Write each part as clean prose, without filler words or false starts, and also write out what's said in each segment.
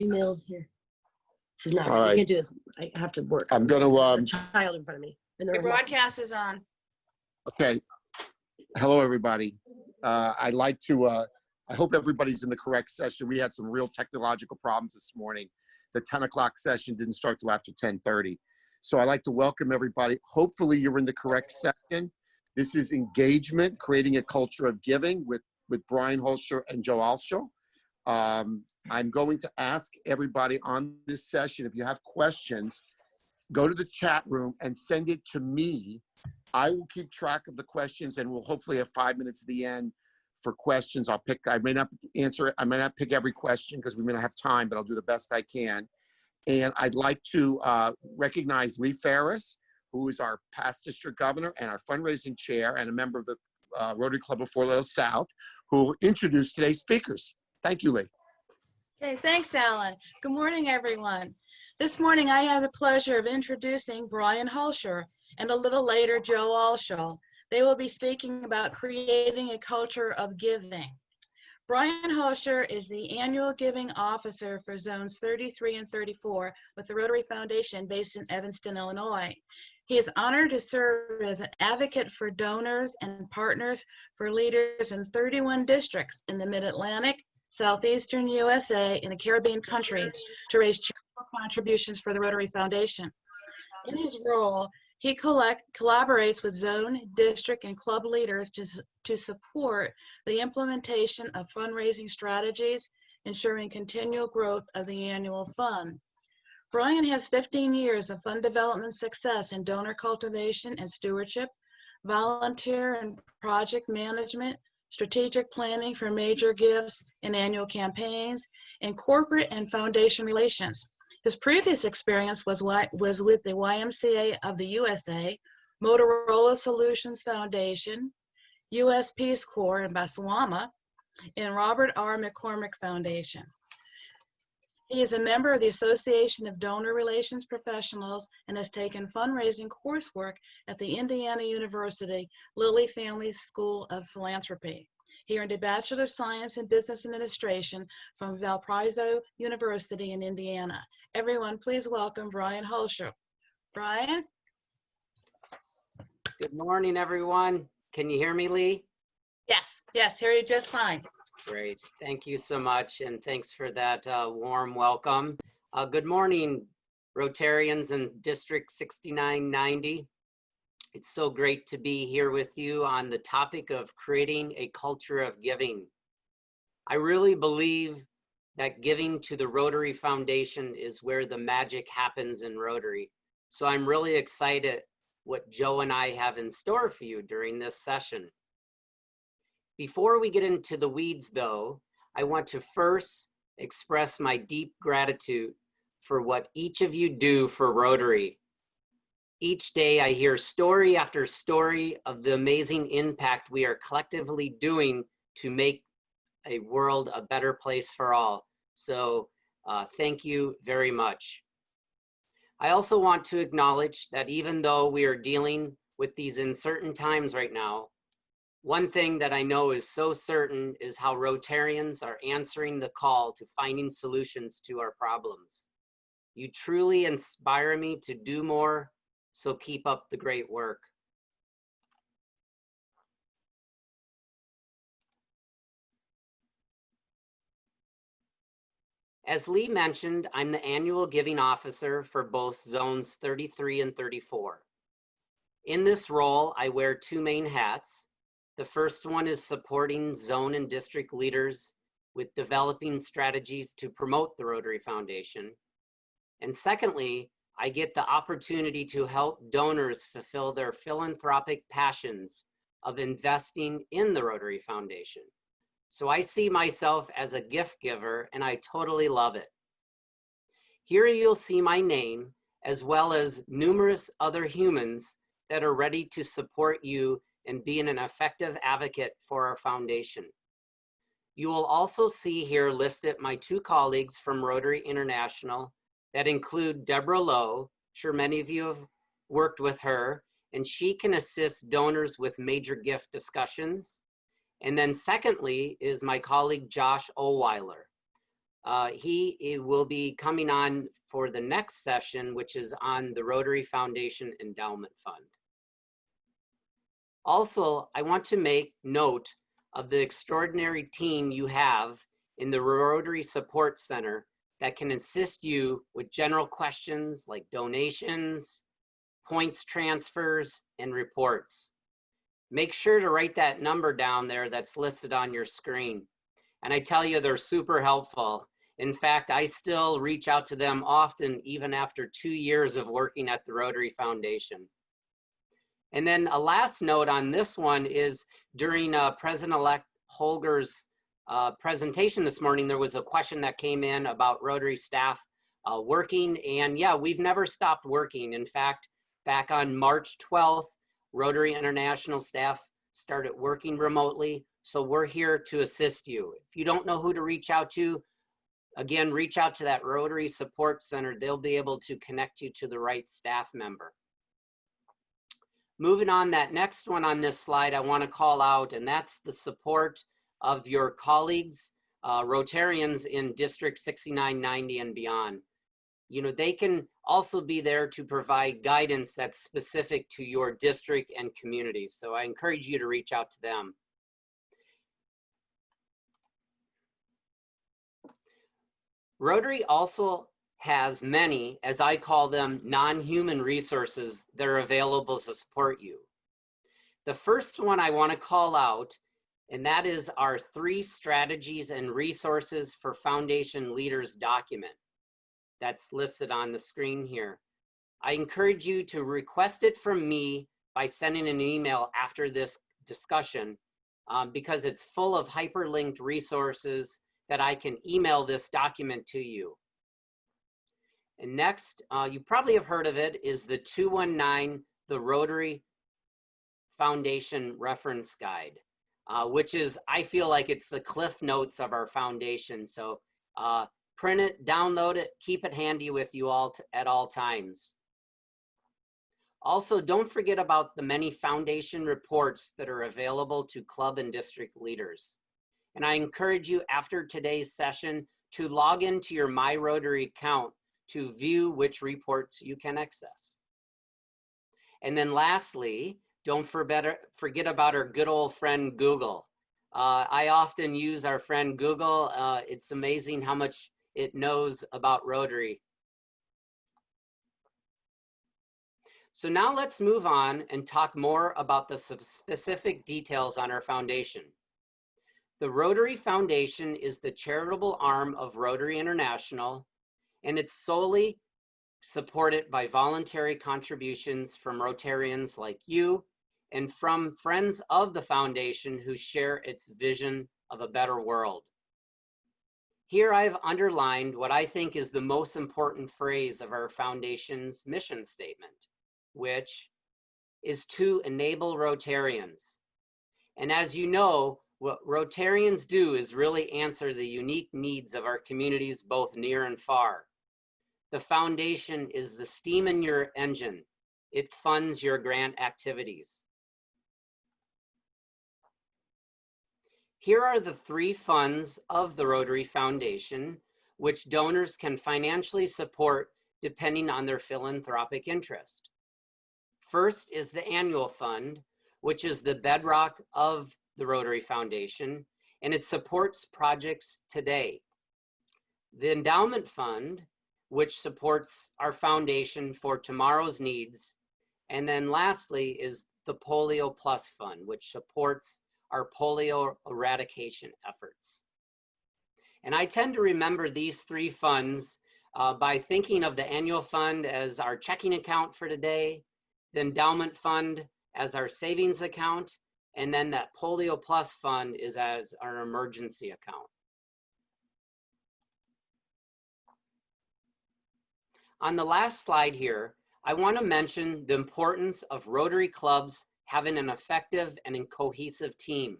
emailed here. This is not, All I right. can't do this. I have to work. I'm going I have to, a child in front of me. And The they're broadcast is on. okay. Hello, everybody. I'd like to, I hope everybody's in the correct session. We had some real technological problems this morning. The 10 o'clock session didn't start till after 10:30. So I'd like to welcome everybody. Hopefully you're in the correct section. This is engagement, creating a culture of giving with Bryan Hulscher and Joe Altschul. I'm going to ask everybody on this session, if you have questions, go to the chat room and send it to me. I will keep track of the questions and we'll hopefully have 5 minutes at the end for questions. I may not answer it. I may not pick every question because we may not have time, but I'll do the best I can. And I'd like to recognize Lee Ferris, who is our past district governor and our fundraising chair and a member of the Rotary Club of Fort Lauderdale South, who will introduce today's speakers. Thank you, Lee. Okay, thanks, Alan. Good morning, everyone. This morning, I have the pleasure of introducing Bryan Hulscher and a little later, Joe Altschul. They will be speaking about creating a culture of giving. Bryan Hulscher is the annual giving officer for zones 33 and 34 with the Rotary Foundation based in Evanston, Illinois. He is honored to serve as an advocate for donors and partners for leaders in 31 districts in the Mid-Atlantic, Southeastern USA, and the Caribbean countries to raise charitable contributions for the Rotary Foundation. In his role, he collaborates with zone, district, and club leaders to support the implementation of fundraising strategies, ensuring continual growth of the annual fund. Bryan has 15 years of fund development success in donor cultivation and stewardship, volunteer and project management, strategic planning for major gifts and annual campaigns, and corporate and foundation relations. His previous experience was with the YMCA of the USA, Motorola Solutions Foundation, U.S. Peace Corps in Botswana, and Robert R. McCormick Foundation. He is a member of the Association of Donor Relations Professionals and has taken fundraising coursework at the Indiana University Lilly Family School of Philanthropy. He earned a Bachelor of Science in Business Administration from Valparaiso University in Indiana. Everyone, please welcome Bryan Hulscher. Bryan? Good morning, everyone. Can you hear me, Lee? Yes, hear you just fine. Great. Thank you so much, and thanks for that warm welcome. Good morning, Rotarians in District 6990. It's so great to be here with you on the topic of creating a culture of giving. I really believe that giving to the Rotary Foundation is where the magic happens in Rotary. So I'm really excited what Joe and I have in store for you during this session. Before we get into the weeds though, I want to first express my deep gratitude for what each of you do for Rotary. Each day I hear story after story of the amazing impact we are collectively doing to make a world a better place for all. So thank you very much. I also want to acknowledge that even though we are dealing with these uncertain times right now, one thing that I know is so certain is how Rotarians are answering the call to finding solutions to our problems. You truly inspire me to do more, so keep up the great work. As Lee mentioned, I'm the annual giving officer for both zones 33 and 34. In this role, I wear two main hats. The first one is supporting zone and district leaders with developing strategies to promote the Rotary Foundation. And secondly, I get the opportunity to help donors fulfill their philanthropic passions of investing in the Rotary Foundation. So I see myself as a gift giver and I totally love it. Here you'll see my name as well as numerous other humans that are ready to support you in being an effective advocate for our foundation. You will also see here listed my two colleagues from Rotary International that include Deborah Lowe. I'm sure many of you have worked with her, and she can assist donors with major gift discussions. And then secondly is my colleague Josh Ohlweiler. He will be coming on for the next session, which is on the Rotary Foundation Endowment Fund. Also, I want to make note of the extraordinary team you have in the Rotary Support Center that can assist you with general questions like donations, points transfers, and reports. Make sure to write that number down there that's listed on your screen. And I tell you, they're super helpful. In fact, I still reach out to them often, even after 2 years of working at the Rotary Foundation. And then a last note on this one is during President-elect Holger's presentation this morning, there was a question that came in about Rotary staff working. And yeah, we've never stopped working. In fact, back on March 12th, Rotary International staff started working remotely. So we're here to assist you. If you don't know who to reach out to, again, reach out to that Rotary Support Center. They'll be able to connect you to the right staff member. Moving on, that next one on this slide I want to call out, and that's the support of your colleagues, Rotarians in District 6990 and beyond. You know, they can also be there to provide guidance that's specific to your district and community. So I encourage you to reach out to them. Rotary also has many, as I call them, non-human resources that are available to support you. The first one I want to call out, and that is our 3 strategies and resources for foundation leaders document that's listed on the screen here. I encourage you to request it from me by sending an email after this discussion because it's full of hyperlinked resources that I can email this document to you. And next, you probably have heard of it, is the 219, the Rotary Foundation Reference Guide, which is, I feel like it's the cliff notes of our foundation. So print it, download it, keep it handy with you all at all times. Also, don't forget about the many foundation reports that are available to club and district leaders. And I encourage you after today's session to log into your My Rotary account to view which reports you can access. And then lastly, don't forget about our good old friend Google. I often use our friend Google. It's amazing how much it knows about Rotary. So now let's move on and talk more about the specific details on our foundation. The Rotary Foundation is the charitable arm of Rotary International, and it's solely supported by voluntary contributions from Rotarians like you and from friends of the foundation who share its vision of a better world. Here I've underlined what I think is the most important phrase of our foundation's mission statement, which is to enable Rotarians. And as you know, what Rotarians do is really answer the unique needs of our communities, both near and far. The foundation is the steam in your engine. It funds your grant activities. Here are the 3 funds of the Rotary Foundation, which donors can financially support depending on their philanthropic interest. First is the annual fund, which is the bedrock of the Rotary Foundation, and it supports projects today. The endowment fund, which supports our foundation for tomorrow's needs. And then lastly is the Polio Plus Fund, which supports our polio eradication efforts. And I tend to remember these 3 funds by thinking of the annual fund as our checking account for today, the endowment fund as our savings account, and then that Polio Plus Fund is as our emergency account. On the last slide here, I want to mention the importance of Rotary clubs having an effective and cohesive team.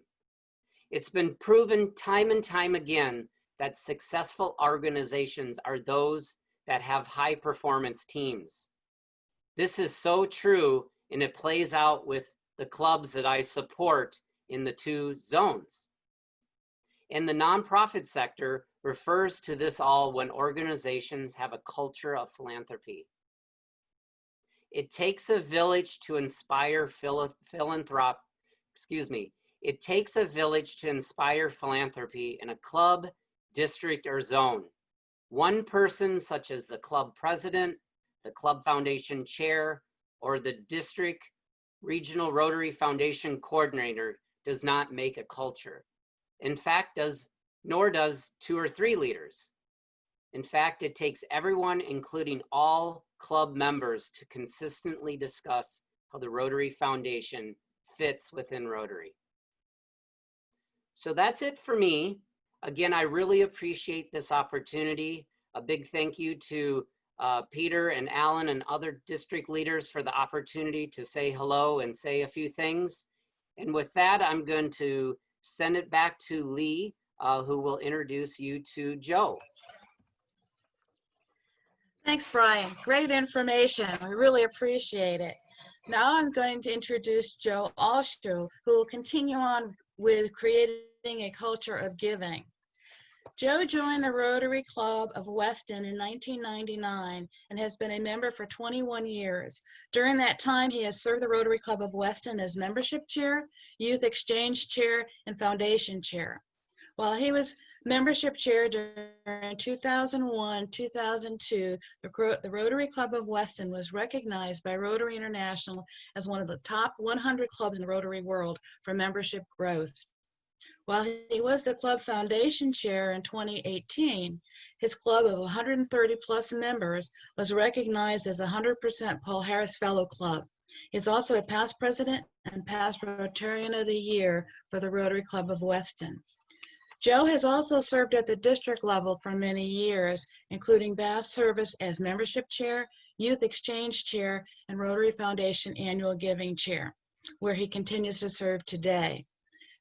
It's been proven time and time again that successful organizations are those that have high performance teams. This is so true, and it plays out with the clubs that I support in the 2 zones. In the nonprofit sector, refers to this all when organizations have a culture of philanthropy. It takes a village to inspire It takes a village to inspire philanthropy in a club, district, or zone. One person, such as the club president, the club foundation chair, or the district regional Rotary Foundation coordinator, does not make a culture. In fact, nor does 2 or 3 leaders. In fact, it takes everyone, including all club members, to consistently discuss how the Rotary Foundation fits within Rotary. So that's it for me. Again, I really appreciate this opportunity. A big thank you to Peter and Alan and other district leaders for the opportunity to say hello and say a few things. And with that, I'm going to send it back to Lee, who will introduce you to Joe. Thanks, Brian. Great information. We really appreciate it. Now I'm going to introduce Joe Altschul, who will continue on with creating a culture of giving. Joe joined the Rotary Club of Weston in 1999 and has been a member for 21 years. During that time, he has served the Rotary Club of Weston as membership chair, youth exchange chair, and foundation chair. While he was membership chair during 2001-2002, the Rotary Club of Weston was recognized by Rotary International as one of the top 100 clubs in the Rotary world for membership growth. While he was the club foundation chair in 2018, his club of 130 plus members was recognized as a 100% Paul Harris Fellow Club. He's also a past president and past Rotarian of the Year for the Rotary Club of Weston. Joe has also served at the district level for many years, including past service as membership chair, youth exchange chair, and Rotary Foundation annual giving chair, where he continues to serve today.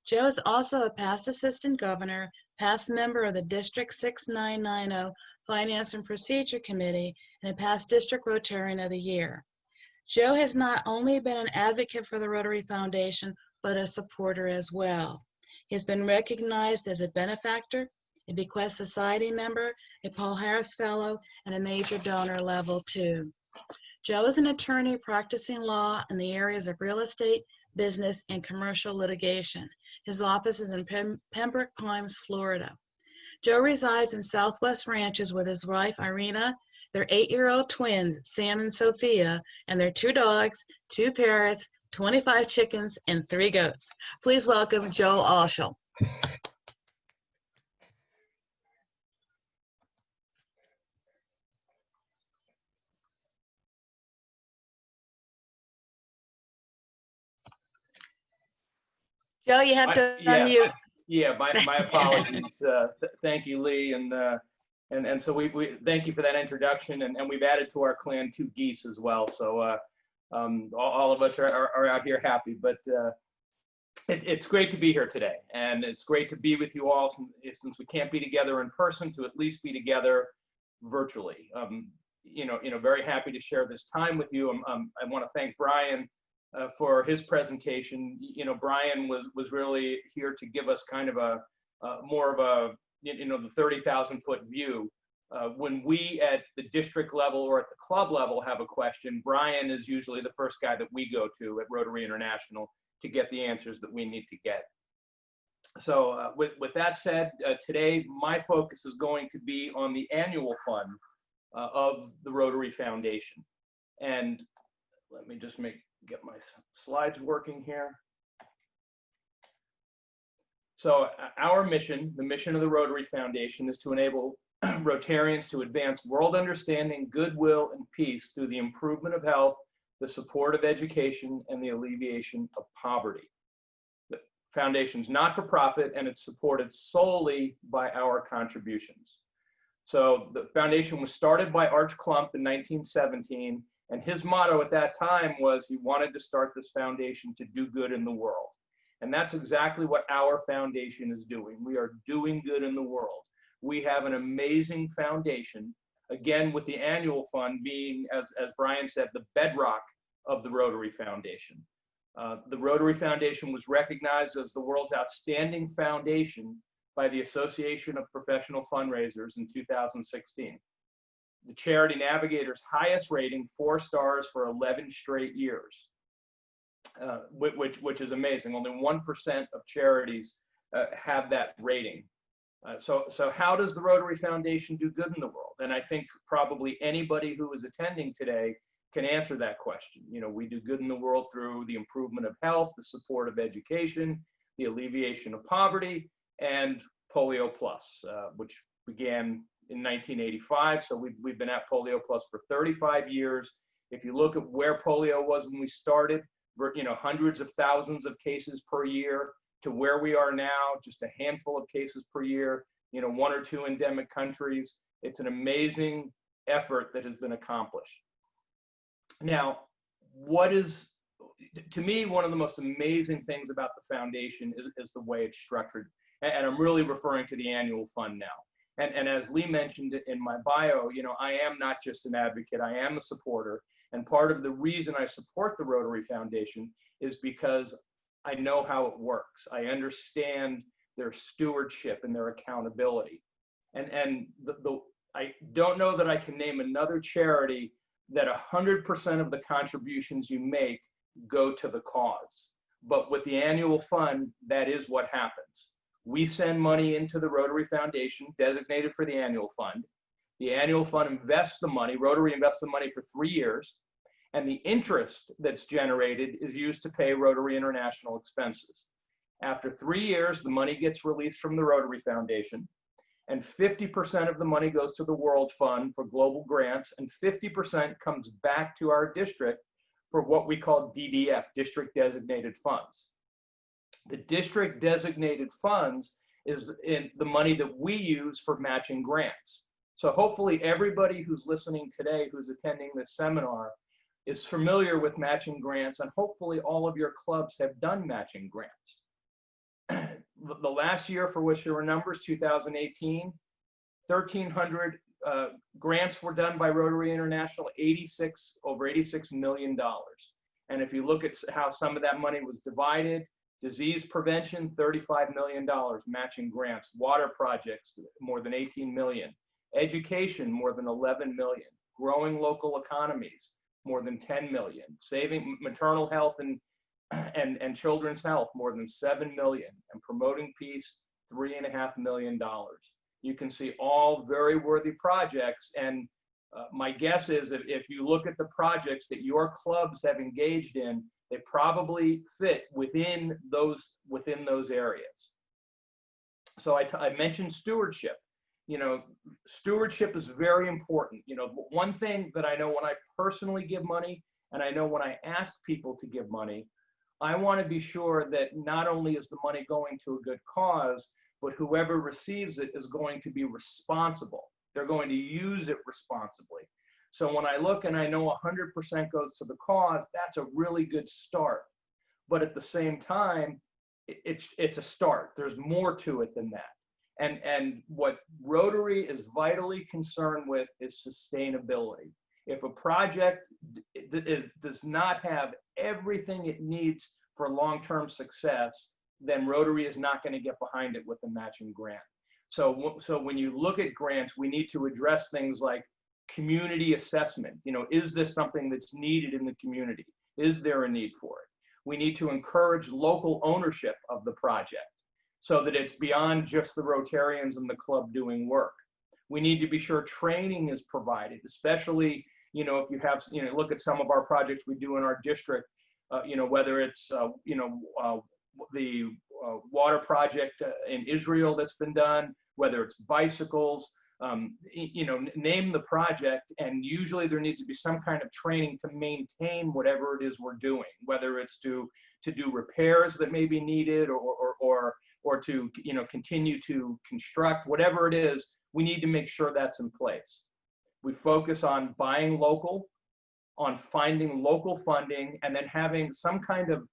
Joe is also a past assistant governor, past member of the District 6990 Finance and Procedure Committee, and a past District Rotarian of the Year. Joe has not only been an advocate for the Rotary Foundation, but a supporter as well. He has been recognized as a benefactor, a Bequest Society member, a Paul Harris Fellow, and a major donor level 2. Joe is an attorney practicing law in the areas of real estate, business, and commercial litigation. His office is in Pembroke Pines, Florida. Joe resides in Southwest Ranches with his wife, Irina, their 8-year-old twins, Sam and Sophia, and their 2 dogs, 2 parrots, 25 chickens, and 3 goats. Please welcome Joe Altschul. Joe, you have to unmute. Yeah, my apologies. Thank you, Lee, and so we thank you for that introduction, and we've added to our clan 2 geese as well. So all of us are out here happy, but it's great to be here today, and it's great to be with you all since we can't be together in person, to at least be together virtually. Very happy to share this time with you. I want to thank Brian for his presentation. Brian was really here to give us kind of more of a the 30,000 foot view. When we at the district level or at the club level have a question, Brian is usually the first guy that we go to at Rotary International to get the answers that we need to get. So with that said, today my focus is going to be on the annual fund of the Rotary Foundation. And let me just get my slides working here. So our mission, the mission of the Rotary Foundation, is to enable Rotarians to advance world understanding, goodwill, and peace through the improvement of health, the support of education, and the alleviation of poverty. The foundation's not for profit, and it's supported solely by our contributions. So the foundation was started by Arch Klump in 1917, and his motto at that time was he wanted to start this foundation to do good in the world. And that's exactly what our foundation is doing. We are doing good in the world. We have an amazing foundation, again, with the annual fund being, as Brian said, the bedrock of the Rotary Foundation. The Rotary Foundation was recognized as the world's outstanding foundation by the Association of Professional Fundraisers in 2016. The Charity Navigator's highest rating, 4 stars for 11 straight years, which is amazing. Only 1% of charities have that rating. So how does the Rotary Foundation do good in the world? And I think probably anybody who is attending today can answer that question. You know, we do good in the world through the improvement of health, the support of education, the alleviation of poverty, and Polio Plus, which began in 1985. So we've been at Polio Plus for 35 years. If you look at where polio was when we started, you know, hundreds of thousands of cases per year, to where we are now, just a handful of cases per year, you know, 1 or 2 endemic countries. It's an amazing effort that has been accomplished. Now, what is, to me, one of the most amazing things about the foundation is the way it's structured. And I'm really referring to the annual fund now. And as Lee mentioned in my bio, you know, I am not just an advocate, I am a supporter. And part of the reason I support the Rotary Foundation is because I know how it works. I understand their stewardship and their accountability. And I don't know that I can name another charity that 100% of the contributions you make go to the cause. But with the annual fund, that is what happens. We send money into the Rotary Foundation, designated for the annual fund. The annual fund invests the money, Rotary invests the money for 3 years, and the interest that's generated is used to pay Rotary International expenses. After 3 years, the money gets released from the Rotary Foundation, and 50% of the money goes to the World Fund for global grants, and 50% comes back to our district for what we call DDF, District Designated Funds. The District Designated Funds is the money that we use for matching grants. So hopefully everybody who's listening today, who's attending this seminar, is familiar with matching grants, and hopefully all of your clubs have done matching grants. The last year for which there were numbers, 2018, 1,300 grants were done by Rotary International, over $86 million. And if you look at how some of that money was divided, disease prevention, $35 million, matching grants, water projects, more than 18 million, education, more than 11 million, growing local economies, more than 10 million, saving maternal health and children's health, more than 7 million, and promoting peace, $3.5 million. You can see all very worthy projects, and my guess is if you look at the projects that your clubs have engaged in, they probably fit within those areas. So I mentioned stewardship. You know, stewardship is very important. You know, one thing that I know when I personally give money, and I know when I ask people to give money, I want to be sure that not only is the money going to a good cause, but whoever receives it is going to be responsible. They're going to use it responsibly. So when I look and I know 100% goes to the cause, that's a really good start. But at the same time, it's a start. There's more to it than that. And what Rotary is vitally concerned with is sustainability. If a project does not have everything it needs for long-term success, then Rotary is not going to get behind it with a matching grant. So when you look at grants, we need to address things like community assessment. You know, is this something that's needed in the community? Is there a need for it? We need to encourage local ownership of the project so that it's beyond just the Rotarians and the club doing work. We need to be sure training is provided, especially, you know, if you have, you know, look at some of our projects we do in our district, you know, whether it's, you know, the water project in Israel that's been done, whether it's bicycles, you know, name the project, and usually there needs to be some kind of training to maintain whatever it is we're doing, whether it's to do repairs that may be needed or to, you know, continue to construct, whatever it is, we need to make sure that's in place. We focus on buying local, on finding local funding, and then having some kind of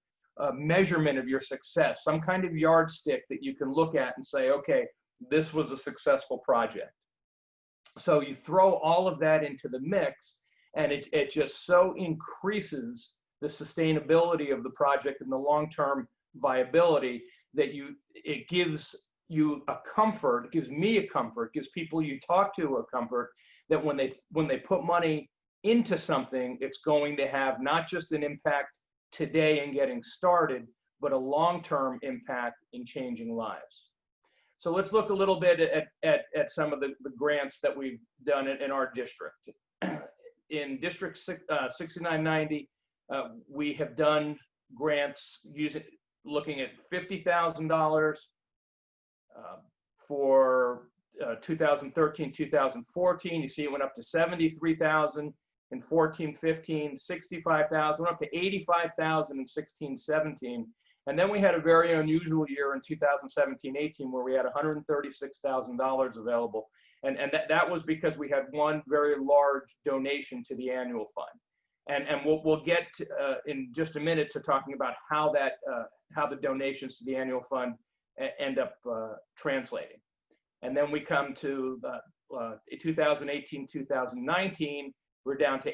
measurement of your success, some kind of yardstick that you can look at and say, okay, this was a successful project. So you throw all of that into the mix, and it just so increases the sustainability of the project and the long-term viability that it gives you a comfort, it gives me a comfort, gives people you talk to a comfort that when they put money into something, it's going to have not just an impact today in getting started, but a long-term impact in changing lives. So let's look a little bit at some of the grants that we've done in our district. In District 6990, we have done grants looking at $50,000 for 2013, 2014. You see it went up to 73,000 in 14, 15, 65,000, up to 85,000 in 16, 17. And then we had a very unusual year in 2017, 18, where we had $136,000 available. And that was because we had one very large donation to the annual fund. And we'll get in just a minute to talking about how the donations to the annual fund end up translating. And then we come to 2018, 2019, we're down to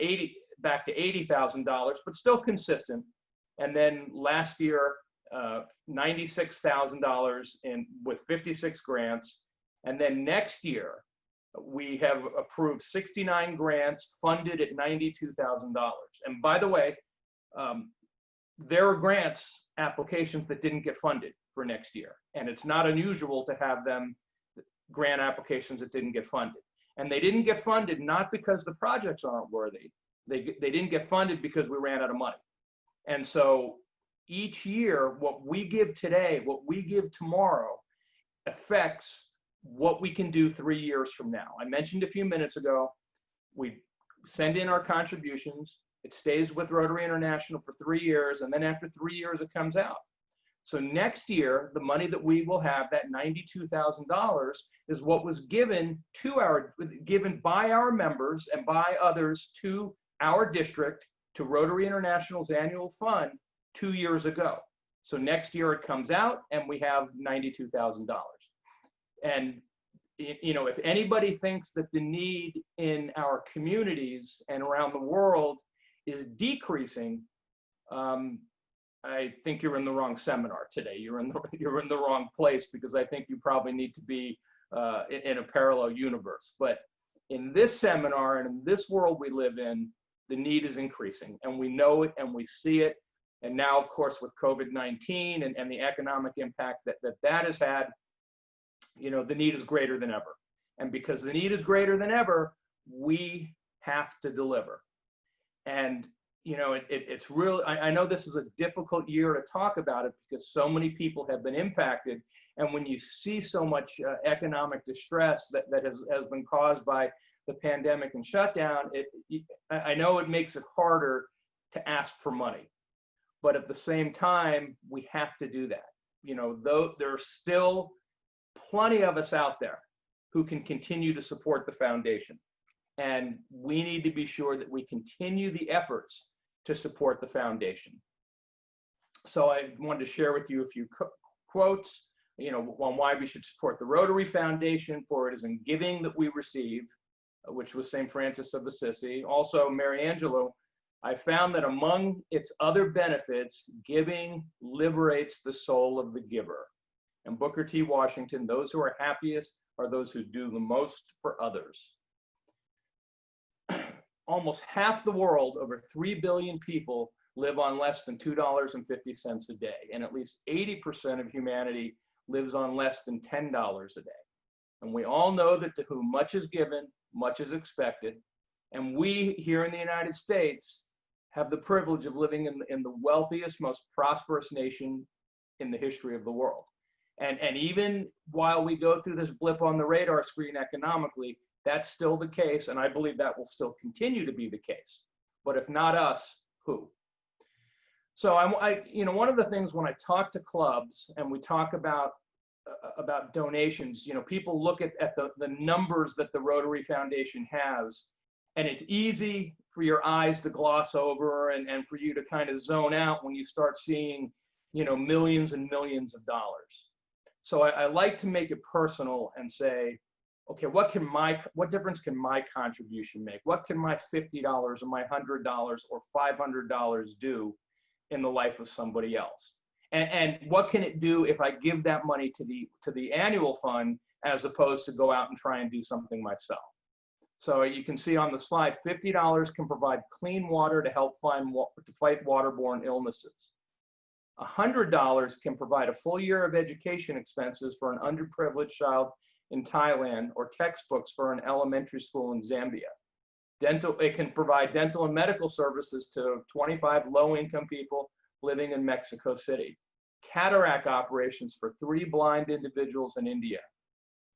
back to $80,000, but still consistent. And then last year, $96,000 with 56 grants. And then next year, we have approved 69 grants funded at $92,000. And by the way, there are grants applications that didn't get funded for next year. And it's not unusual to have grant applications that didn't get funded. And they didn't get funded not because the projects aren't worthy. They didn't get funded because we ran out of money. And so each year, what we give today, what we give tomorrow affects what we can do 3 years from now. I mentioned a few minutes ago, we send in our contributions. It stays with Rotary International for 3 years. And then after 3 years, it comes out. So next year, the money that we will have, that $92,000, is what was given by our members and by others to our district, to Rotary International's annual fund 2 years ago. So next year it comes out and we have $92,000. And if anybody thinks that the need in our communities and around the world is decreasing, I think you're in the wrong seminar today. You're in the wrong place, because I think you probably need to be in a parallel universe. But in this seminar and in this world we live in, the need is increasing, and we know it and we see it. And now, of course, with COVID-19 and the economic impact that has had, the need is greater than ever. And because the need is greater than ever, we have to deliver. And it's really, I know this is a difficult year to talk about it because so many people have been impacted. And when you see so much economic distress that has been caused by the pandemic and shutdown, I know it makes it harder to ask for money. But at the same time, we have to do that. Though there are still plenty of us out there who can continue to support the foundation. And we need to be sure that we continue the efforts to support the foundation. So I wanted to share with you a few quotes, on why we should support the Rotary Foundation. For it is in giving that we receive, which was St. Francis of Assisi. Also, Mary Angelou, I found that among its other benefits, giving liberates the soul of the giver. And Booker T. Washington, those who are happiest are those who do the most for others. Almost half the world, over 3 billion people, live on less than $2.50 a day. And at least 80% of humanity lives on less than $10 a day. And we all know that to whom much is given, much is expected. And we here in the United States have the privilege of living in the wealthiest, most prosperous nation in the history of the world. And even while we go through this blip on the radar screen economically, that's still the case, and I believe that will still continue to be the case. But if not us, who? So one of the things when I talk to clubs and we talk about donations, people look at the numbers that the Rotary Foundation has, and it's easy for your eyes to gloss over and for you to kind of zone out when you start seeing, millions and millions of dollars. So I like to make it personal and say, okay, what difference can my contribution make? What can my $50 or my $100 or $500 do in the life of somebody else? And what can it do if I give that money to the annual fund as opposed to go out and try and do something myself? So you can see on the slide, $50 can provide clean water to help fight waterborne illnesses. $100 can provide a full year of education expenses for an underprivileged child in Thailand, or textbooks for an elementary school in Zambia. It can provide dental and medical services to 25 low-income people living in Mexico City. Cataract operations for 3 blind individuals in India.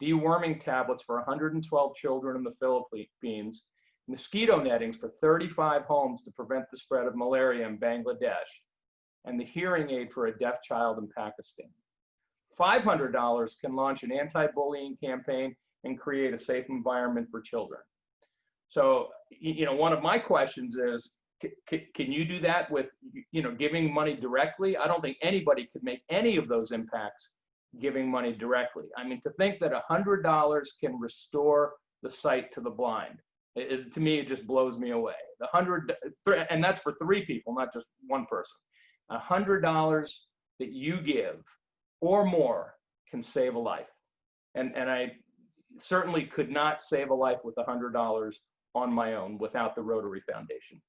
Deworming tablets for 112 children in the Philippines. Mosquito nettings for 35 homes to prevent the spread of malaria in Bangladesh. And the hearing aid for a deaf child in Pakistan. $500 can launch an anti-bullying campaign and create a safe environment for children. So, one of my questions is, can you do that with, giving money directly? I don't think anybody could make any of those impacts giving money directly. I mean, to think that $100 can restore the sight to the blind is, to me, it just blows me away. And that's for 3 people, not just one person. $100 that you give or more can save a life. And I certainly could not save a life with $100 on my own without the Rotary Foundation.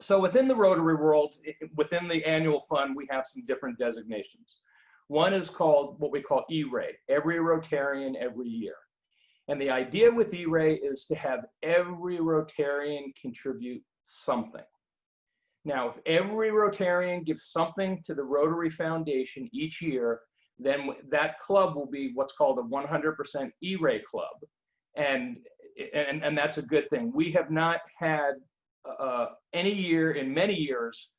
So within the Rotary world, within the annual fund, we have some different designations. One is called what we call E-Ray, every Rotarian every year. And the idea with E-Ray is to have every Rotarian contribute something. Now, if every Rotarian gives something to the Rotary Foundation each year, then that club will be what's called a 100% E-Ray club. And that's a good thing. We have not had any year in many years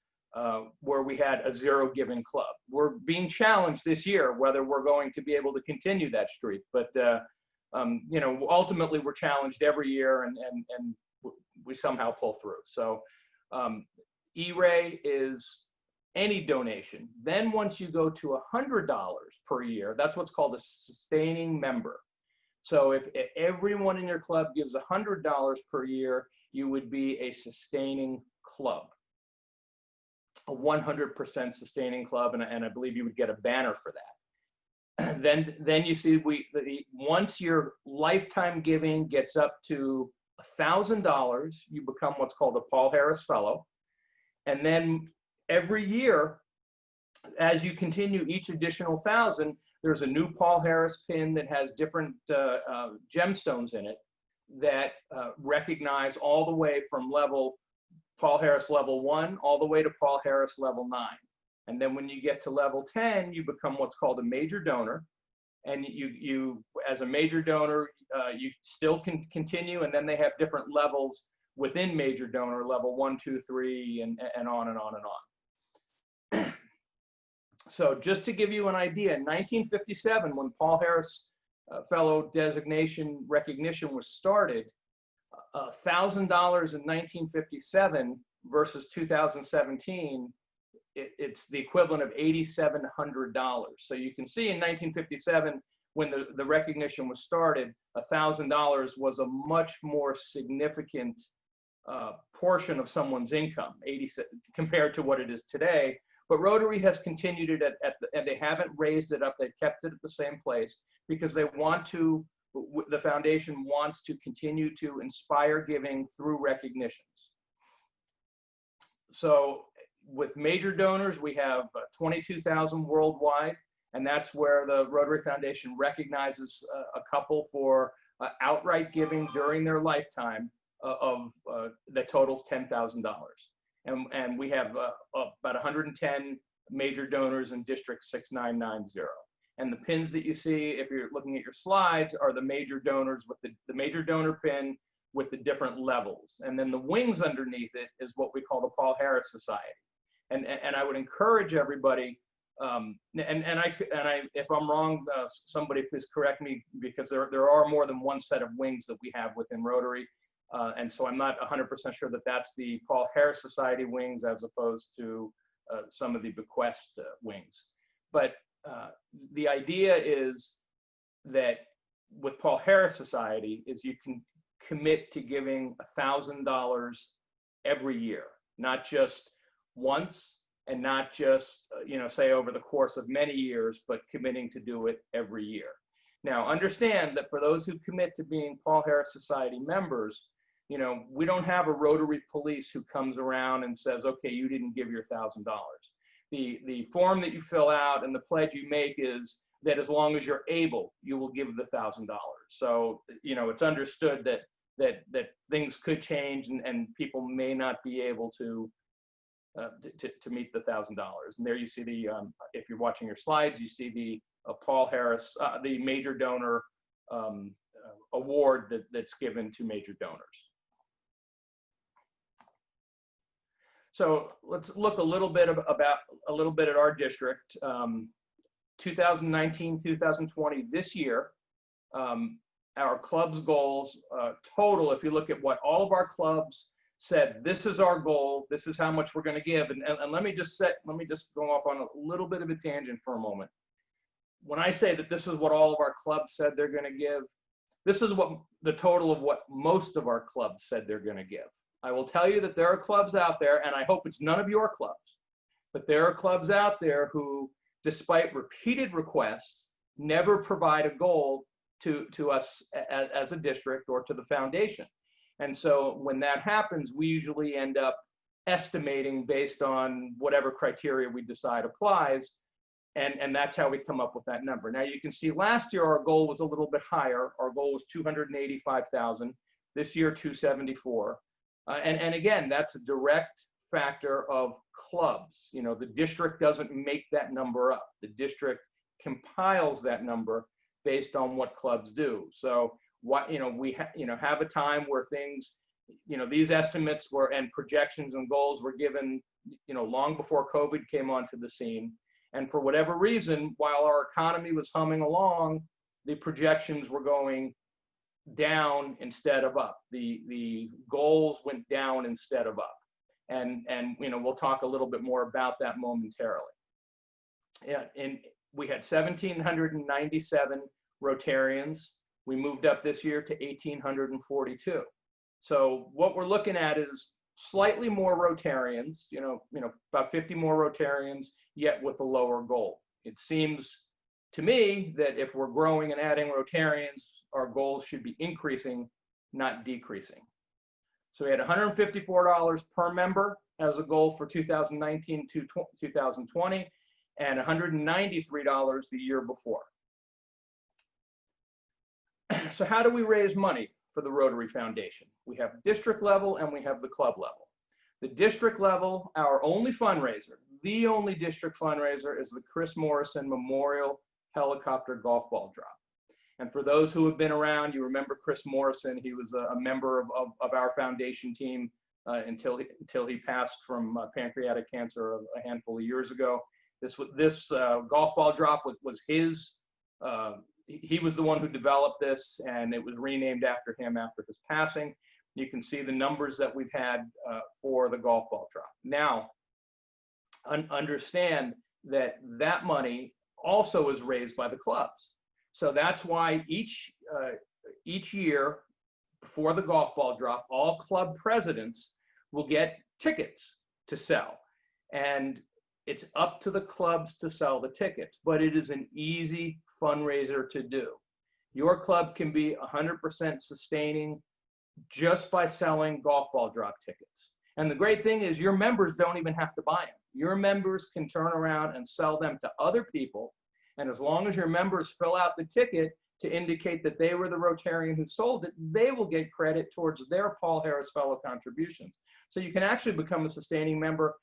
where we had a 0 giving club. We're being challenged this year whether we're going to be able to continue that streak. But ultimately we're challenged every year, and we somehow pull through. So E-Ray is any donation. Then once you go to $100 per year, that's what's called a sustaining member. So if everyone in your club gives $100 per year, you would be a sustaining club, a 100% sustaining club, and I believe you would get a banner for that. Then you see once your lifetime giving gets up to $1,000, you become what's called a Paul Harris Fellow. And then every year, as you continue each additional 1,000, there's a new Paul Harris pin that has different gemstones in it that recognize all the way from Paul Harris level 1 all the way to Paul Harris level 9. And then when you get to level 10, you become what's called a major donor. And you as a major donor, you still can continue, and then they have different levels within major donor, level 1, 2, 3, and on and on and on. So just to give you an idea, in 1957, when Paul Harris Fellow designation recognition was started, $1,000 in 1957 versus 2017, it's the equivalent of $8,700. So you can see in 1957, when the recognition was started, $1,000 was a much more significant portion of someone's income, compared to what it is today. But Rotary has continued it and they haven't raised it up. They've kept it at the same place because they want to. The foundation wants to continue to inspire giving through recognitions. So with major donors, we have 22,000 worldwide, and that's where the Rotary Foundation recognizes a couple for outright giving during their lifetime that totals $10,000. And we have about 110 major donors in District 6990. And the pins that you see, if you're looking at your slides, are the major donors with the major donor pin with the different levels. And then the wings underneath it is what we call the Paul Harris Society. And I would encourage everybody, if I'm wrong, somebody please correct me, because there are more than one set of wings that we have within Rotary. And so I'm not 100% sure that that's the Paul Harris Society wings as opposed to some of the bequest wings. But the idea is that with Paul Harris Society is you can commit to giving $1,000 every year, not just once, and not just, say over the course of many years, but committing to do it every year. Now, understand that for those who commit to being Paul Harris Society members, we don't have a Rotary police who comes around and says, okay, you didn't give your $1,000. The form that you fill out and the pledge you make is that as long as you're able, you will give the $1,000. So, it's understood that things could change and people may not be able to meet the $1,000. And there you see if you're watching your slides, you see the Paul Harris, the major donor award that's given to major donors. So let's look a little bit at our district. 2019, 2020, this year, our club's goals total, if you look at what all of our clubs said, this is our goal, this is how much we're going to give. And let me just go off on a little bit of a tangent for a moment. When I say that this is what all of our clubs said they're going to give, this is what the total of what most of our clubs said they're going to give. I will tell you that there are clubs out there, and I hope it's none of your clubs, but there are clubs out there who, despite repeated requests, never provide a goal to us as a district or to the foundation. And so when that happens, we usually end up estimating based on whatever criteria we decide applies. And that's how we come up with that number. Now you can see last year our goal was a little bit higher. Our goal was 285,000. This year, 274. And again, that's a direct factor of clubs. The district doesn't make that number up. The district compiles that number based on what clubs do. So we have a time where things, these estimates and projections and goals were given, long before COVID came onto the scene. And for whatever reason, while our economy was humming along, the projections were going down instead of up. The goals went down instead of up. And we'll talk a little bit more about that momentarily. Yeah, and we had 1,797 Rotarians. We moved up this year to 1,842. So what we're looking at is slightly more Rotarians, about 50 more Rotarians, yet with a lower goal. It seems to me that if we're growing and adding Rotarians, our goals should be increasing, not decreasing. So we had $154 per member as a goal for 2019 to 2020, and $193 the year before. So how do we raise money for the Rotary Foundation? We have district level and we have the club level. The district level, our only fundraiser, the only district fundraiser, is the Chris Morrison Memorial Helicopter Golf Ball Drop. And for those who have been around, you remember Chris Morrison. He was a member of our foundation team until he passed from pancreatic cancer a handful of years ago. This golf ball drop was his. He was the one who developed this, and it was renamed after him after his passing. You can see the numbers that we've had for the golf ball drop. Now, understand that that money also is raised by the clubs. So that's why each year before the golf ball drop, all club presidents will get tickets to sell. And it's up to the clubs to sell the tickets, but it is an easy fundraiser to do. Your club can be 100% sustaining just by selling golf ball drop tickets. And the great thing is your members don't even have to buy them. Your members can turn around and sell them to other people. And as long as your members fill out the ticket to indicate that they were the Rotarian who sold it, they will get credit towards their Paul Harris Fellow contributions. So you can actually become a sustaining member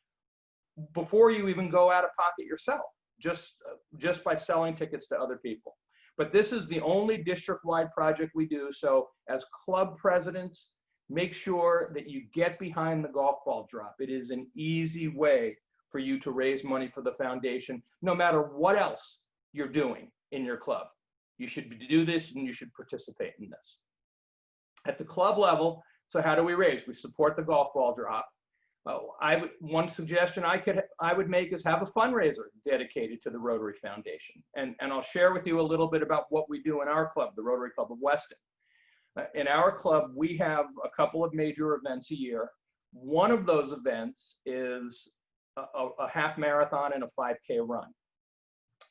before you even go out of pocket yourself, just by selling tickets to other people. But this is the only district-wide project we do. So as club presidents, make sure that you get behind the golf ball drop. It is an easy way for you to raise money for the foundation, no matter what else you're doing in your club. You should do this and you should participate in this. At the club level, so how do we raise? We support the golf ball drop. One suggestion I would make is have a fundraiser dedicated to the Rotary Foundation. And I'll share with you a little bit about what we do in our club, the Rotary Club of Weston. In our club, we have a couple of major events a year. One of those events is a half marathon and a 5K run.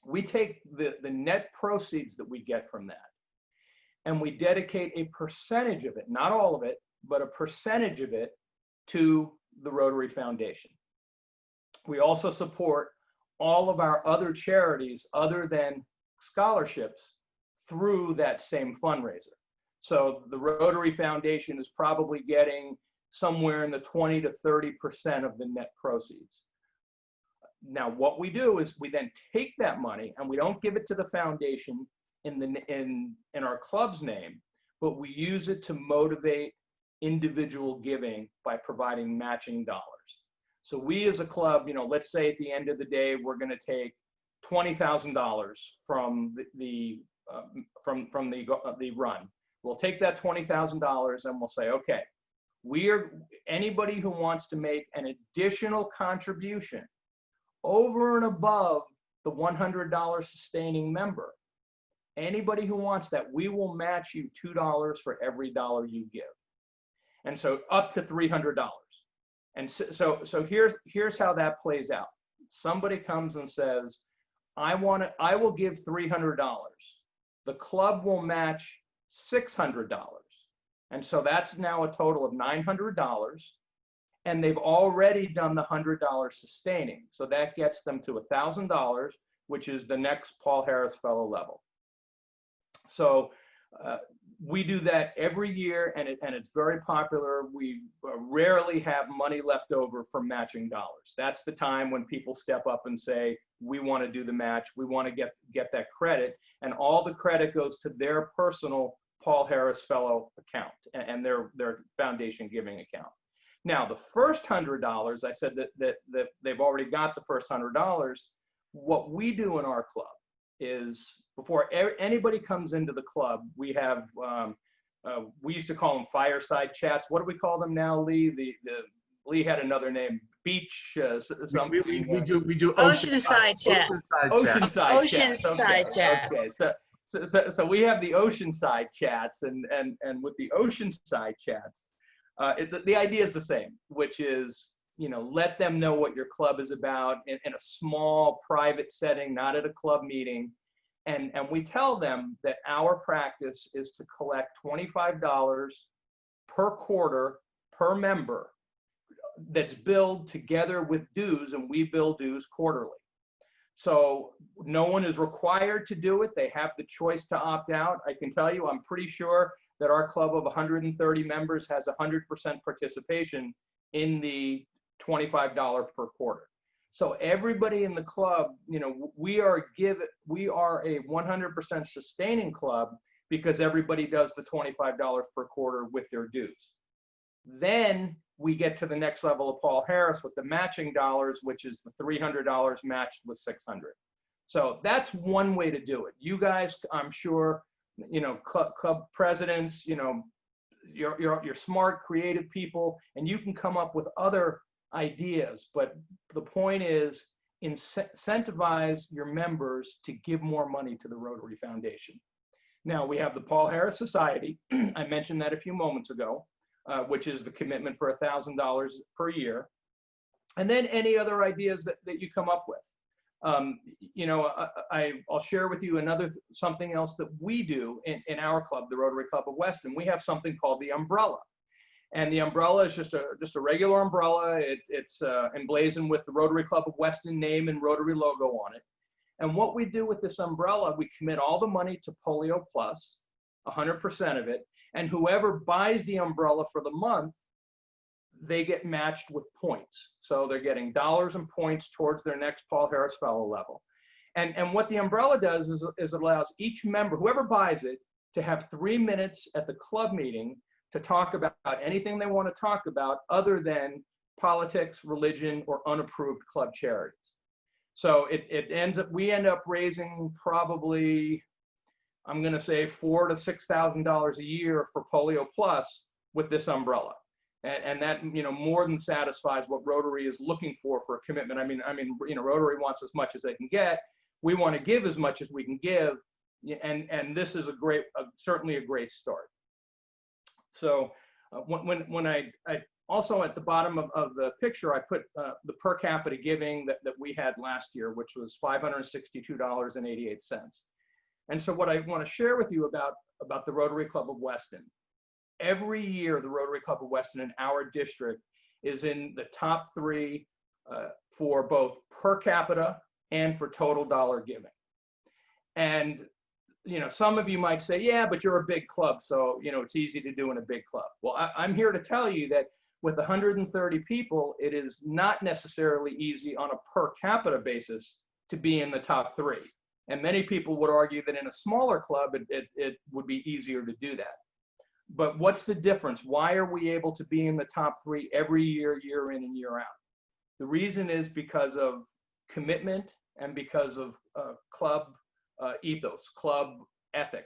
We take the net proceeds that we get from that, and we dedicate a percentage of it, not all of it, but a percentage of it to the Rotary Foundation. We also support all of our other charities other than scholarships through that same fundraiser. So the Rotary Foundation is probably getting somewhere in the 20 to 30% of the net proceeds. Now, what we do is we then take that money and we don't give it to the foundation in our club's name, but we use it to motivate individual giving by providing matching dollars. So we as a club, let's say at the end of the day, we're going to take $20,000 from the run. We'll take that $20,000 and we'll say, okay, anybody who wants to make an additional contribution over and above the $100 sustaining member, anybody who wants that, we will match you $2 for every dollar you give. And so up to $300. And so here's how that plays out. Somebody comes and says, I will give $300. The club will match $600. And so that's now a total of $900. And they've already done the $100 sustaining. So that gets them to $1,000, which is the next Paul Harris Fellow level. So we do that every year, and it's very popular. We rarely have money left over for matching dollars. That's the time when people step up and say, we want to do the match. We want to get that credit. And all the credit goes to their personal Paul Harris Fellow account and their foundation giving account. Now, the first $100, I said that they've already got the first $100. What we do in our club is, before anybody comes into the club, we have, we used to call them fireside chats. What do we call them now, Lee? Lee had another name, beach something. We do Oceanside chats. Oceanside chats. Okay. So we have the Oceanside chats, and with the Oceanside chats, the idea is the same, which is, let them know what your club is about in a small private setting, not at a club meeting. And we tell them that our practice is to collect $25 per quarter per member that's billed together with dues, and we bill dues quarterly. So no one is required to do it. They have the choice to opt out. I can tell you, I'm pretty sure that our club of 130 members has 100% participation in the $25 per quarter. So everybody in the club, we are a 100% sustaining club because everybody does the $25 per quarter with their dues. Then we get to the next level of Paul Harris with the matching dollars, which is the $300 matched with $600. So that's one way to do it. You guys, I'm sure, club presidents, you're smart, creative people, and you can come up with other ideas. But the point is, incentivize your members to give more money to the Rotary Foundation. Now, we have the Paul Harris Society. I mentioned that a few moments ago, which is the commitment for $1,000 per year. And then any other ideas that you come up with. I'll share with you something else that we do in our club, the Rotary Club of Weston. We have something called the umbrella. And the umbrella is just a regular umbrella. It's emblazoned with the Rotary Club of Weston name and Rotary logo on it. And what we do with this umbrella, we commit all the money to Polio Plus, 100% of it. And whoever buys the umbrella for the month, they get matched with points. So they're getting dollars and points towards their next Paul Harris Fellow level. And what the umbrella does is it allows each member, whoever buys it, to have 3 minutes at the club meeting to talk about anything they want to talk about other than politics, religion, or unapproved club charities. So we end up raising probably, I'm going to say $4,000 to $6,000 a year for Polio Plus with this umbrella. And that, more than satisfies what Rotary is looking for a commitment. I mean, Rotary wants as much as they can get. We want to give as much as we can give. And this is certainly a great start. So when I Also at the bottom of the picture, I put the per capita giving that we had last year, which was $562.88. And so what I want to share with you about the Rotary Club of Weston, every year the Rotary Club of Weston in our district is in the top 3 for both per capita and for total dollar giving. And some of you might say, yeah, but you're a big club, so it's easy to do in a big club. Well, I'm here to tell you that with 130 people, it is not necessarily easy on a per capita basis to be in the top 3. And many people would argue that in a smaller club, it would be easier to do that. But what's the difference? Why are we able to be in the top 3 every year, year in and year out? The reason is because of commitment and because of club ethos, club ethic.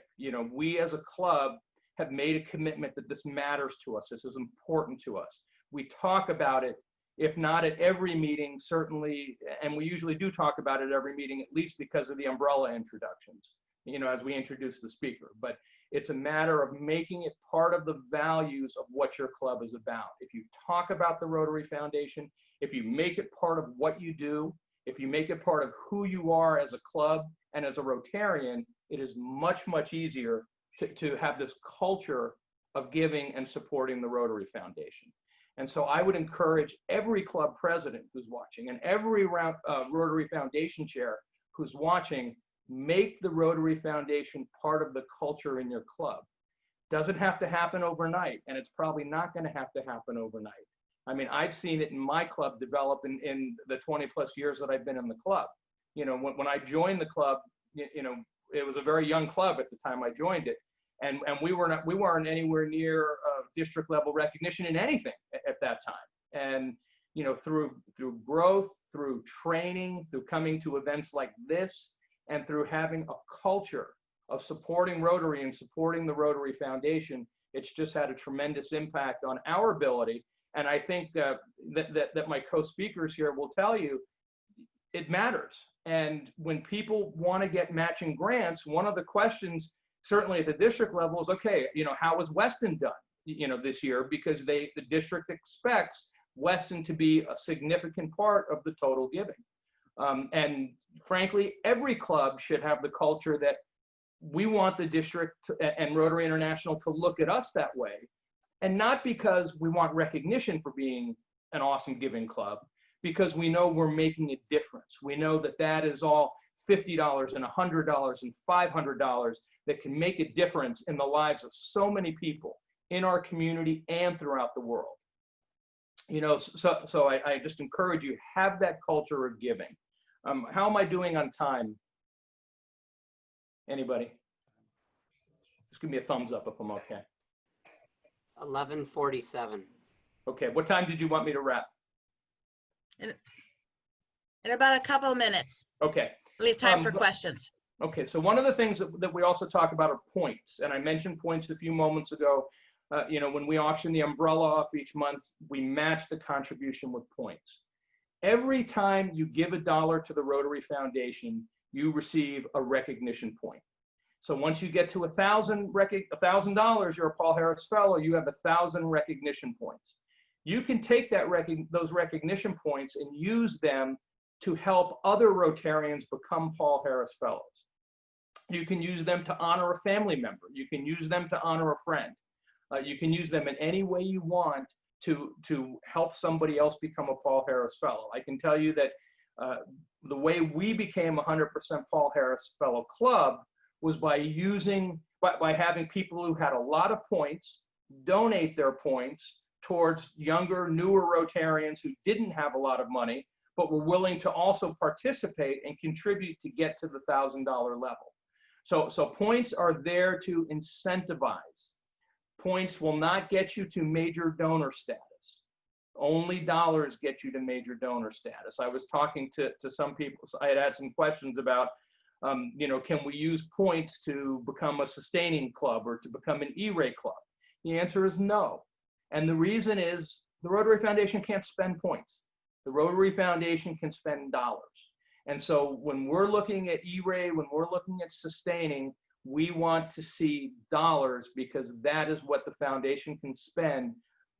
We as a club have made a commitment that this matters to us. This is important to us. We talk about it, if not at every meeting, certainly, and we usually do talk about it at every meeting, at least because of the umbrella introductions, as we introduce the speaker. But it's a matter of making it part of the values of what your club is about. If you talk about the Rotary Foundation, if you make it part of what you do, if you make it part of who you are as a club and as a Rotarian, it is much, much easier to have this culture of giving and supporting the Rotary Foundation. And so I would encourage every club president who's watching and every Rotary Foundation chair who's watching, make the Rotary Foundation part of the culture in your club. Doesn't have to happen overnight, and it's probably not going to have to happen overnight. I mean, I've seen it in my club develop in the 20 plus years that I've been in the club. When I joined the club, it was a very young club at the time I joined it. And we weren't anywhere near district level recognition in anything at that time. And through growth, through training, through coming to events like this, and through having a culture of supporting Rotary and supporting the Rotary Foundation, it's just had a tremendous impact on our ability. And I think that my co-speakers here will tell you it matters. And when people want to get matching grants, one of the questions, certainly at the district level, is, okay, how was Weston done, this year? Because the district expects Weston to be a significant part of the total giving. And frankly, every club should have the culture that we want the district and Rotary International to look at us that way. And not because we want recognition for being an awesome giving club, because we know we're making a difference. We know that is all $50 and $100 and $500 that can make a difference in the lives of so many people in our community and throughout the world. So I just encourage you, have that culture of giving. How am I doing on time? Anybody? Just give me a thumbs up if I'm okay. 11:47. Okay, what time did you want me to wrap? In about a couple of minutes. Okay. Leave time for questions. Okay, so one of the things that we also talk about are points, and I mentioned points a few moments ago. When we auction the umbrella off each month, we match the contribution with points. Every time you give $1 to the Rotary Foundation, you receive a recognition point. So once you get to $1,000, you're a Paul Harris Fellow, you have 1,000 recognition points. You can take those recognition points and use them to help other Rotarians become Paul Harris Fellows. You can use them to honor a family member. You can use them to honor a friend. You can use them in any way you want to help somebody else become a Paul Harris Fellow. I can tell you that the way we became 100% Paul Harris Fellow Club was by having people who had a lot of points donate their points towards younger, newer Rotarians who didn't have a lot of money, but were willing to also participate and contribute to get to the $1,000 level. So points are there to incentivize. Points will not get you to major donor status. Only dollars get you to major donor status. I was talking to some people, so I had some questions about, can we use points to become a sustaining club or to become an E-Ray club? The answer is no. And the reason is the Rotary Foundation can't spend points. The Rotary Foundation can spend dollars. And so when we're looking at E-Ray, when we're looking at sustaining, we want to see dollars because that is what the foundation can spend,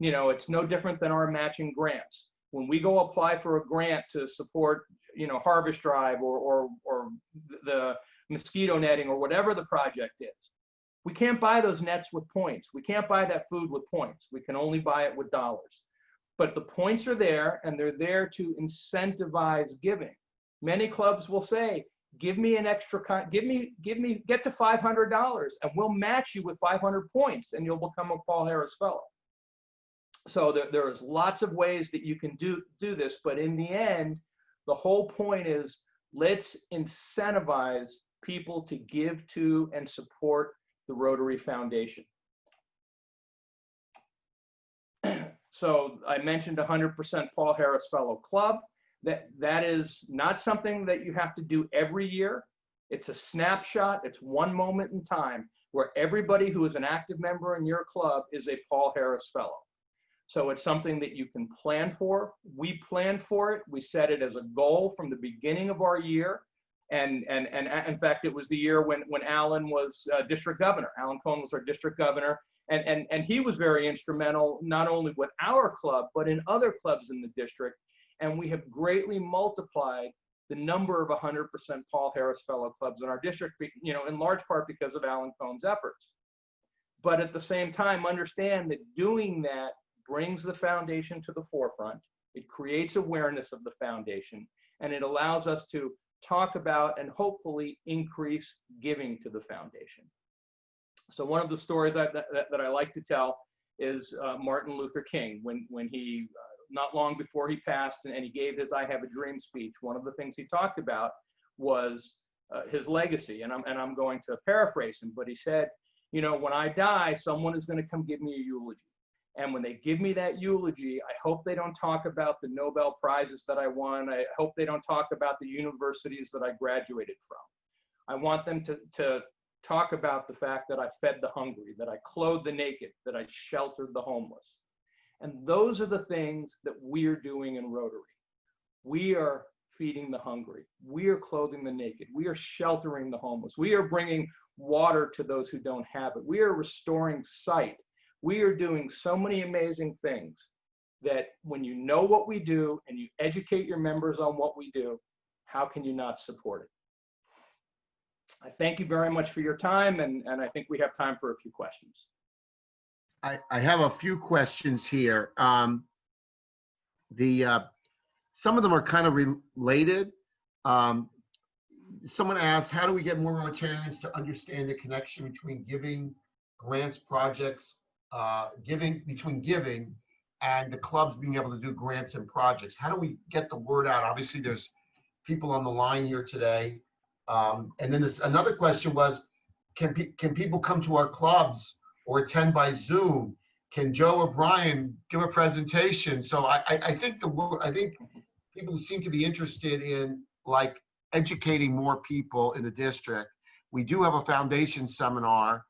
You know, it's no different than our matching grants. When we go apply for a grant to support, you know, Harvest Drive or the mosquito netting or whatever the project is, we can't buy those nets with points. We can't buy that food with points. We can only buy it with dollars. But the points are there, and they're there to incentivize giving. Many clubs will say, give me an extra, get to $500 and we'll match you with 500 points and you'll become a Paul Harris Fellow. So there's lots of ways that you can do this, but in the end, the whole point is let's incentivize people to give to and support the Rotary Foundation. So I mentioned 100% Paul Harris Fellow Club. That is not something that you have to do every year. It's a snapshot. It's one moment in time where everybody who is an active member in your club is a Paul Harris Fellow. So it's something that you can plan for. We planned for it. We set it as a goal from the beginning of our year. And in fact, it was the year when Alan was district governor. Alan Cohn was our district governor. And he was very instrumental, not only with our club, but in other clubs in the district. And we have greatly multiplied the number of 100% Paul Harris Fellow clubs in our district, you know, in large part because of Alan Cohn's efforts. But at the same time, understand that doing that brings the foundation to the forefront. It creates awareness of the foundation, and it allows us to talk about and hopefully increase giving to the foundation. So one of the stories that I like to tell is Martin Luther King, when he, not long before he passed and he gave his I Have a Dream speech, one of the things he talked about was his legacy. And I'm going to paraphrase him, but he said, you know, when I die, someone is going to come give me a eulogy. And when they give me that eulogy, I hope they don't talk about the Nobel Prizes that I won. I hope they don't talk about the universities that I graduated from. I want them to talk about the fact that I fed the hungry, that I clothed the naked, that I sheltered the homeless. And those are the things that we're doing in Rotary. We are feeding the hungry. We are clothing the naked. We are sheltering the homeless. We are bringing water to those who don't have it. We are restoring sight. We are doing so many amazing things that when you know what we do and you educate your members on what we do, how can you not support it? I thank you very much for your time, and I think we have time for a few questions. I have a few questions here. Some of them are kind of related. Someone asked, how do we get more Rotarians to understand the connection between giving, grants, projects, between giving and the clubs being able to do grants and projects? How do we get the word out? Obviously, there's people on the line here today. And then another question was, can people come to our clubs or attend by Zoom? Can Joe or Bryan give a presentation? So I think people seem to be interested in like educating more people in the district. We do have a foundation seminar.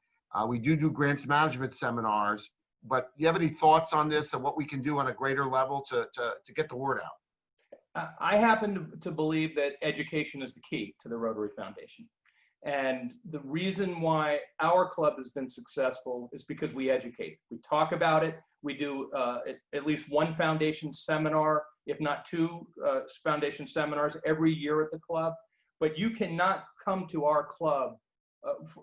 We do grants management seminars. But do you have any thoughts on this and what we can do on a greater level to get the word out? I happen to believe that education is the key to the Rotary Foundation. And the reason why our club has been successful is because we educate. We talk about it. We do at least one foundation seminar, if not two foundation seminars every year at the club. But you cannot come to our club,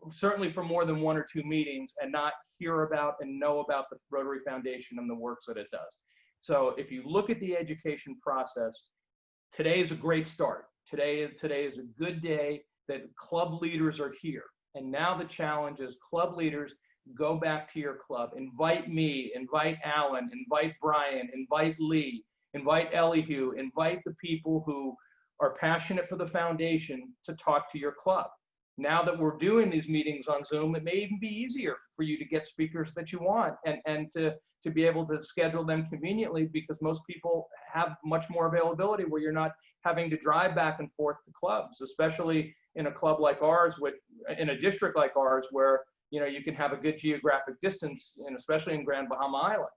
certainly for more than one or two meetings, and not hear about and know about the Rotary Foundation and the works that it does. So if you look at the education process, today is a great start. Today is a good day that club leaders are here. And now the challenge is club leaders, go back to your club, invite me, invite Alan, invite Bryan, invite Lee, invite Elihu, invite the people who are passionate for the foundation to talk to your club. Now that we're doing these meetings on Zoom, it may even be easier for you to get speakers that you want and to be able to schedule them conveniently, because most people have much more availability where you're not having to drive back and forth to clubs, especially in a club like ours, in a district like ours, where you can have a good geographic distance, and especially in Grand Bahama Island.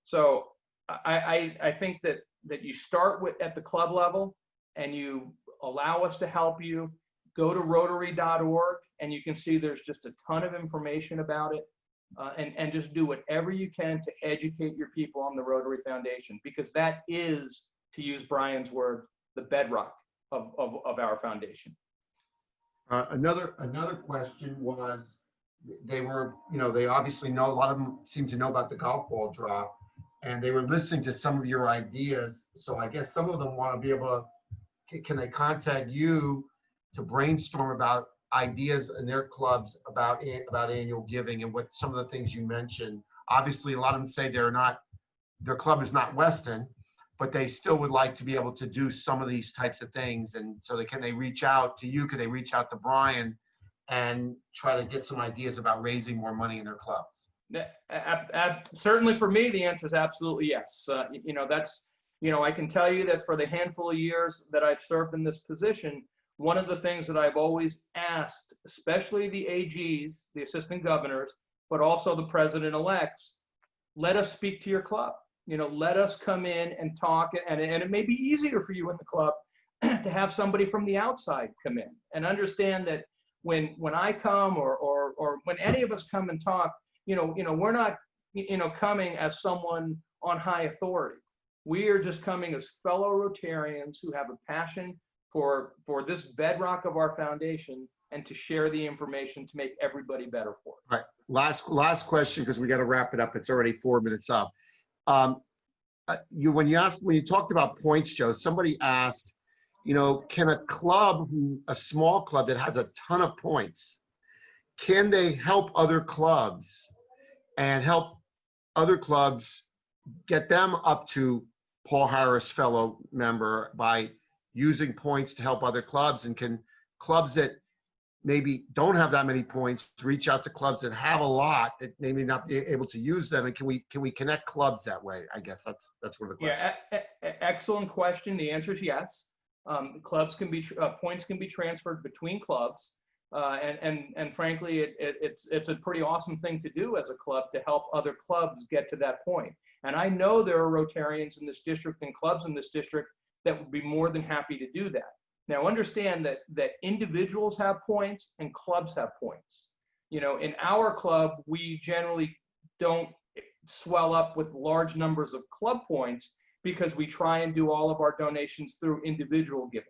So I think that you start at the club level and you allow us to help you. Go to Rotary.org and you can see there's just a ton of information about it. and just do whatever you can to educate your people on the Rotary Foundation, because that is, to use Bryan's word, the bedrock of our foundation. Another question was, they were, they obviously know, a lot of them seem to know about the golf ball drop, and they were listening to some of your ideas. So I guess some of them want to be able to, can they contact you to brainstorm about ideas in their clubs about annual giving and what some of the things you mentioned? Obviously, a lot of them say their club is not Weston, but they still would like to be able to do some of these types of things. And so can they reach out to you? Can they reach out to Bryan and try to get some ideas about raising more money in their clubs? Certainly for me, the answer is absolutely yes. I can tell you that for the handful of years that I've served in this position, one of the things that I've always asked, especially the AGs, the assistant governors, but also the president-elects, let us speak to your club. Let us come in and talk, and it may be easier for you in the club to have somebody from the outside come in and understand that when I come or when any of us come and talk, we're not, coming as someone on high authority. We are just coming as fellow Rotarians who have a passion for this bedrock of our foundation and to share the information to make everybody better for it. All right, last question, because we got to wrap it up. It's already 4 minutes up. When you talked about points, Joe, somebody asked, can a small club that has a ton of points, can they help other clubs and help other clubs get them up to Paul Harris fellow member by using points to help other clubs? And can clubs that maybe don't have that many points reach out to clubs that have a lot that maybe not be able to use them? And can we connect clubs that way? I guess that's one of the questions. Yeah, excellent question. The answer is yes. Clubs can be points can be transferred between clubs, and frankly, it's a pretty awesome thing to do as a club to help other clubs get to that point. And I know there are Rotarians in this district and clubs in this district that would be more than happy to do that. Now, understand that individuals have points and clubs have points. In our club, we generally don't swell up with large numbers of club points because we try and do all of our donations through individual giving.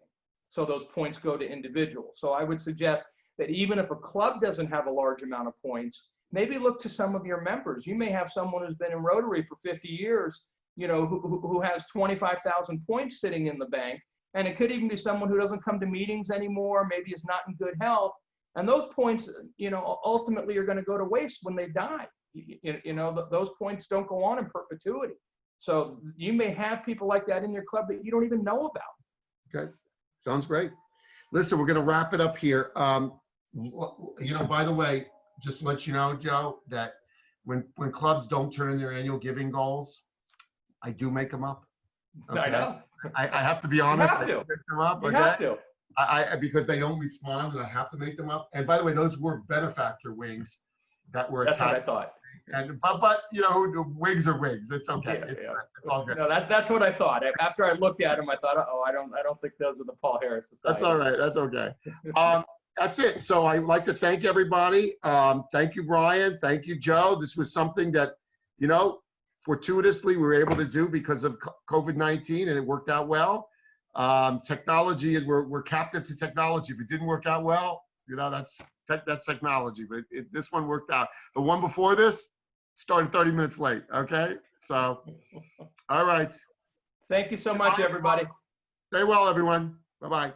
So those points go to individuals. So I would suggest that even if a club doesn't have a large amount of points, maybe look to some of your members. You may have someone who's been in Rotary for 50 years, who has 25,000 points sitting in the bank. And it could even be someone who doesn't come to meetings anymore, maybe is not in good health. And those points, ultimately are going to go to waste when they die. Those points don't go on in perpetuity. So you may have people like that in your club that you don't even know about. Okay, sounds great. Listen, we're going to wrap it up here. By the way, just to let you know, Joe, that when clubs don't turn in their annual giving goals, I do make them up. Okay? I know. I have to be honest. You have to. I make them up. You Okay? have to. Because they don't respond, and I have to make them up. And by the way, those were benefactor wings that were That's what I attached. thought. And but wigs are wigs. It's okay. Yeah. It's all good. No, that's what I thought. After I looked at them, I thought, I don't think those are the Paul Harris Society. That's all right. That's okay. That's it. So I'd like to thank everybody. Thank you, Bryan. Thank you, Joe. This was something that, fortuitously we were able to do because of COVID-19, and it worked out well. Technology, we're captive to technology. If it didn't work out well, that's technology. But this one worked out. The one before this started 30 minutes late. Okay. So, all right. Thank you so much, everybody. Stay well, everyone. Bye-bye.